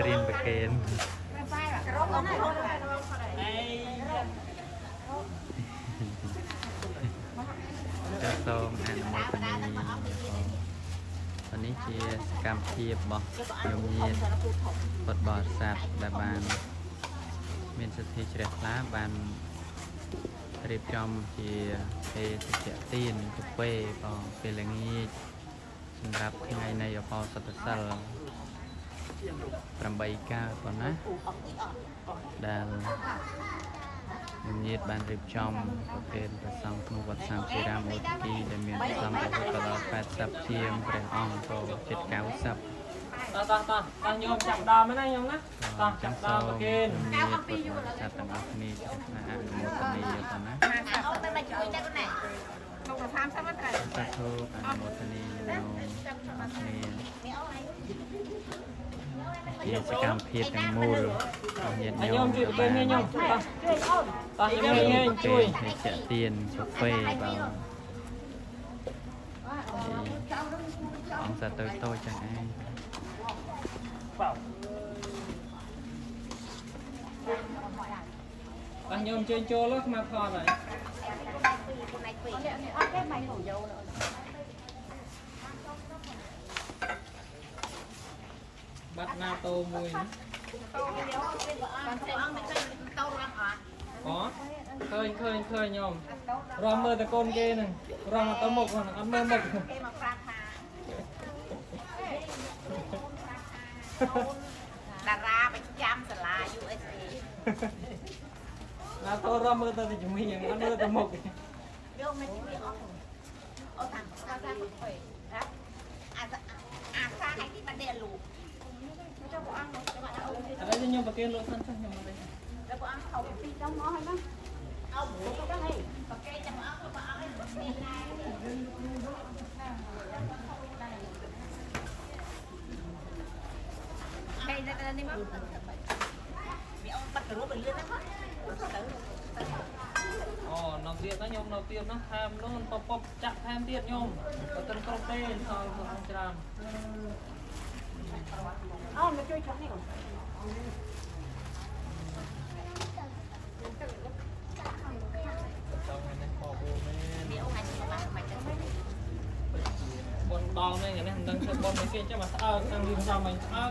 រៀនប្រកេនจะសូមអនុមោទនាวันนี้ជាសកម្មភាពរបស់ខ្ញុំញាតិពុទ្ធបរិស័ទដែលបានមានសិទ្ធិជ្រះថ្លាបានរៀបចំជាទេសជ្ជទានកាហ្វេបងពេលល្ងាចសម្រាប់ថ្ងៃនៃអបអសតសិល8កើតប៉ុណ្ណាដែលខ្ញុំញាតិបានរៀបចំប្រគេនព្រះសង្ឃក្នុងវត្តសាមគ្គីរាមអូតគីដែលមានសង្ឃរហូតដល់80ជាងព្រះអង្គក៏ជិត90តោះញោមចាប់ដើមណាញោមណាតោះចាប់ដើមប្រគេនញាតិពុទ្ធបរិស័ទទាំងអស់គ្នាចាស់ណាអនុមោទនាប៉ុណ្ណាអូនទៅមកជួយទៅណាចូលទៅ30មិនត្រូវសាធុអនុមោទនាញោមអរគ្នាជាសកម្មភាពទាំងមូលញាតិញោមជួយប្រគេនញោមតោះតោះញោមជួយជាទានកាហ្វេបងអង្គសាទៅតូចចឹងឯងតោះញោមជួយចូលមកមកថតហើយបាត់ណាតោមួយណាអូឃើញញោមរំមើលតកូនគេហ្នឹងរំទៅមុខហ្នឹងអត់មើលមុខគេមកប្រាប់ថាតារាប្រចាំសាលា USA ណាតោរំមើលទៅជំនាញអត់មើលទៅមុខយកមកជំនាញអស់អូតាមសាសាមកពេកណាអាសាឲ្យទីបាត់ដេលូចុះព្រះអង្គឥឡូវខ្ញុំប្រគេនលោកសិនចុះខ្ញុំមកđây แล้วព្រះអង្គเขาពីចំមកហើយណាអោទៅដល់ហើយប្រគេចាំព្រះអង្គព្រះអង្គឲ្យប្រគេណាហើយនៅនេះមកវាអង្គបាត់រូបលឿនណាស់អូនៅទៀតណាញោមនៅទៀតណាថែមនោះពពចាក់ថែមទៀតញោមទៅទាំងគ្រប់ទេដល់ក្នុងច្រើនអូមកជួយឆាប់នេះអូនបនដល់នេះនេះមិនដឹងធ្វើបនមិនគេចាំមកស្អើខាងរៀងតាមមិនស្អើ